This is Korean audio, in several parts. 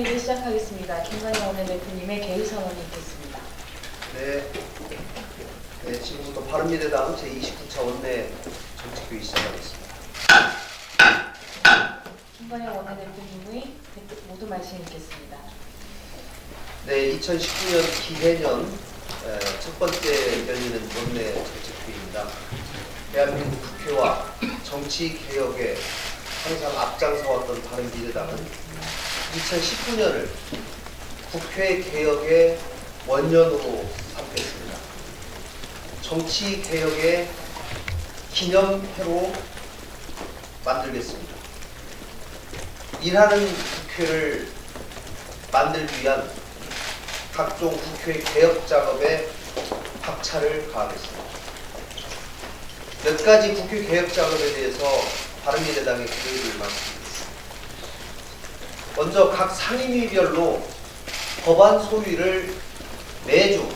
이제 시작하겠습니다. 김관영 원내대표님의 개의 선언이 있겠습니다. 네, 지금부터 바른미래당 제29차 원내 정책회의 시작하겠습니다. 김관영 원내대표님의 모두 말씀 있겠습니다. 네, 2019년 기해년 첫 번째 열리는 원내 정책회의입니다. 대한민국 국회와 정치 개혁에 항상 앞장서왔던 바른미래당은 2019년을 국회 개혁의 원년으로 삼겠습니다. 정치 개혁의 기념해로 만들겠습니다. 일하는 국회를 만들기 위한 각종 국회 개혁 작업에 박차를 가하겠습니다. 몇 가지 국회 개혁 작업에 대해서 바른미래당의 계획을 말씀드리겠습니다. 먼저 각 상임위별로 법안 소위를 매주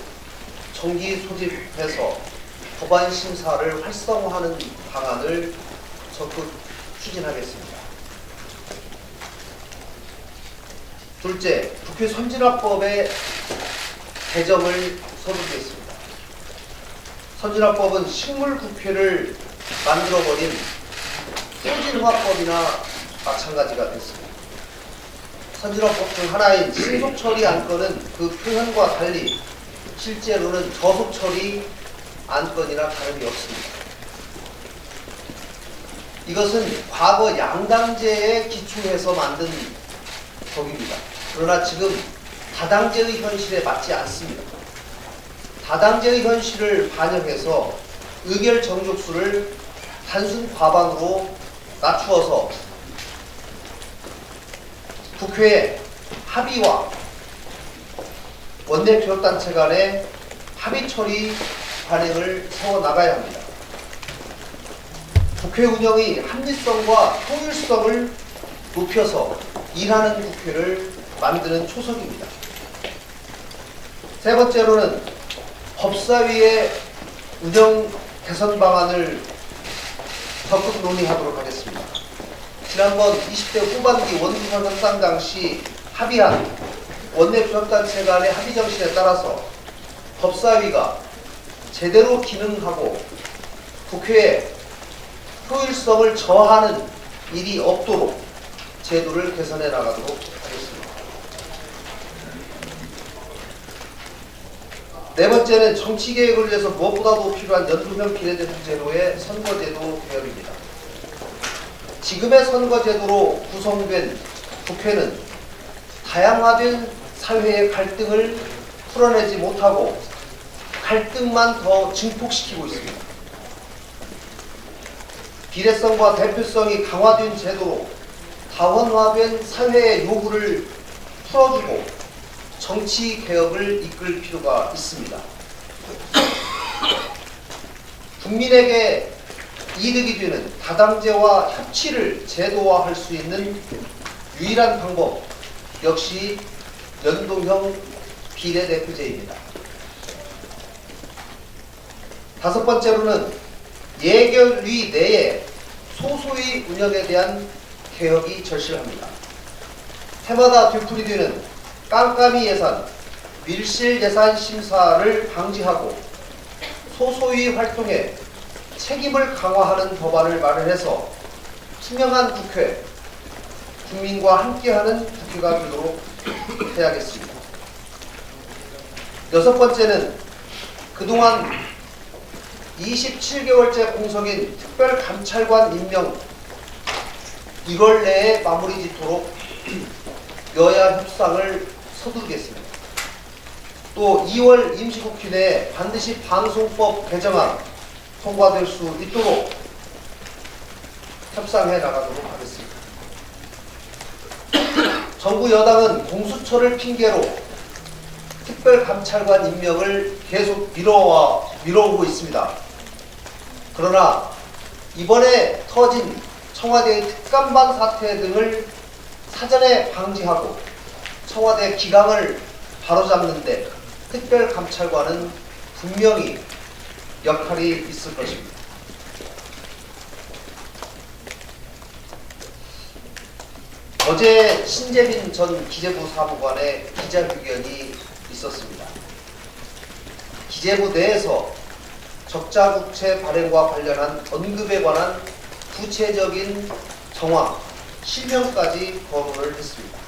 정기 소집해서 법안 심사를 활성화하는 방안을 적극 추진하겠습니다. 둘째, 국회 선진화법의 개정을 서두르겠습니다. 선진화법은 식물국회를 만들어버린 소진화법이나 마찬가지가 됐습니다. 선진화법 중 하나인 신속처리 안건은 그 표현과 달리 실제로는 저속처리 안건이나 다름이 없습니다. 이것은 과거 양당제에 기초해서 만든 법입니다. 그러나 지금 다당제의 현실에 맞지 않습니다. 다당제의 현실을 반영해서 의결 정족수를 단순 과반으로 낮추어서 국회의 합의와 원내교섭단체 간의 합의 처리 관행을 세워나가야 합니다. 국회 운영의 합리성과 효율성을 높여서 일하는 국회를 만드는 초석입니다. 세 번째로는 법사위의 운영 개선 방안을 적극 논의하도록 하겠습니다. 지난번 20대 후반기 원구성 협상 당시 합의한 원내교섭단체 간의 합의 정신에 따라서 법사위가 제대로 기능하고 국회의 효율성을 저하는 일이 없도록 제도를 개선해 나가도록 하겠습니다. 네 번째는 정치개혁을 위해서 무엇보다도 필요한 연동형 비례대표 제도의 선거제도 개혁입니다. 지금의 선거제도로 구성된 국회는 다양화된 사회의 갈등을 풀어내지 못하고 갈등만 더 증폭시키고 있습니다. 비례성과 대표성이 강화된 제도로 다원화된 사회의 요구를 풀어주고 정치 개혁을 이끌 필요가 있습니다. 국민에게 이득이 되는 다당제와 협치를 제도화할 수 있는 유일한 방법 역시 연동형 비례대표제입니다. 다섯 번째로는 예결위 내에 소소위 운영에 대한 개혁이 절실합니다. 해마다 되풀이되는 깜깜이 예산, 밀실 예산 심사를 방지하고 소소위 활동에 책임을 강화하는 법안을 마련해서 투명한 국회, 국민과 함께하는 국회가 되도록 해야겠습니다. 여섯 번째는 그동안 27개월째 공석인 특별감찰관 임명 1월 내에 마무리 짓도록 여야 협상을 서두르겠습니다. 또 2월 임시국회 내에 반드시 방송법 개정안 통과될 수 있도록 협상해 나가도록 하겠습니다. 정부 여당은 공수처를 핑계로 특별감찰관 임명을 계속 미뤄오고 있습니다. 그러나 이번에 터진 청와대의 특감반 사태 등을 사전에 방지하고 청와대 기강을 바로잡는 데 특별감찰관은 분명히 역할이 있을 것입니다. 어제 신재빈 전 기재부 사무관의 기자회견이 있었습니다. 기재부 내에서 적자국채 발행과 관련한 언급에 관한 구체적인 정황, 실명까지 거론을 했습니다.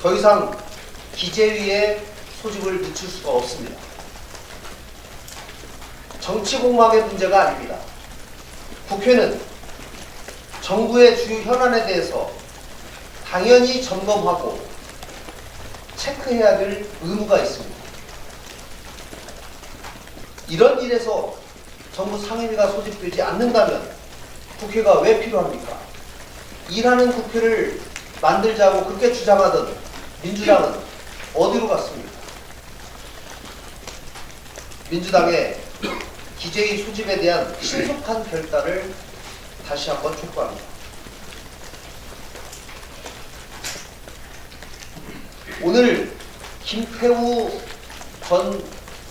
더 이상 기재위의 소집을 늦출 수가 없습니다. 정치 공방의 문제가 아닙니다. 국회는 정부의 주요 현안에 대해서 당연히 점검하고 체크해야 될 의무가 있습니다. 이런 일에서 정부 상임위가 소집되지 않는다면 국회가 왜 필요합니까? 일하는 국회를 만들자고 그렇게 주장하던 민주당은 어디로 갔습니까? 민주당의 기재위 소집에 대한 신속한 결단을 다시 한번 촉구합니다. 오늘 김태우 전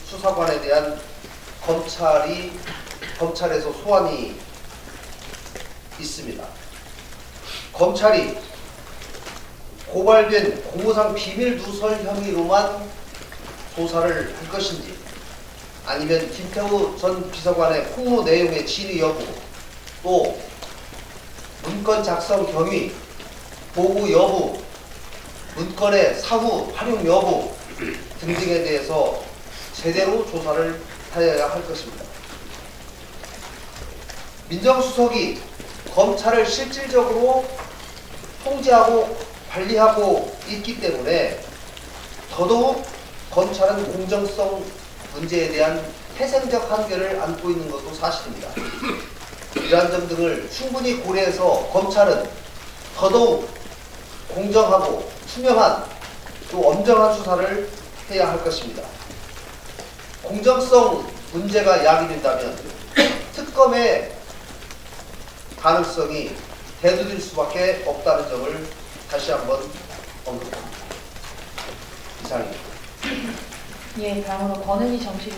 수사관에 대한 검찰에서 소환이 있습니다. 검찰이 고발된 공무상 비밀 누설 혐의로만 조사를 할 것인지, 아니면 김태우 전 비서관의 홍보 내용의 진위 여부, 또 문건 작성 경위, 보고 여부, 문건의 사후 활용 여부 등등에 대해서 제대로 조사를 해야 할 것입니다. 민정수석이 검찰을 실질적으로 통제하고 관리하고 있기 때문에 더더욱 검찰은 공정성 문제에 대한 태생적 한계를 안고 있는 것도 사실입니다. 이러한 점 등을 충분히 고려해서 검찰은 더더욱 공정하고 투명한 또 엄정한 수사를 해야 할 것입니다. 공정성 문제가 야기된다면 특검의 가능성이 대두될 수밖에 없다는 점을 다시 한번 언급합니다. 이상입니다. 예, 다음으로 권은희 정치부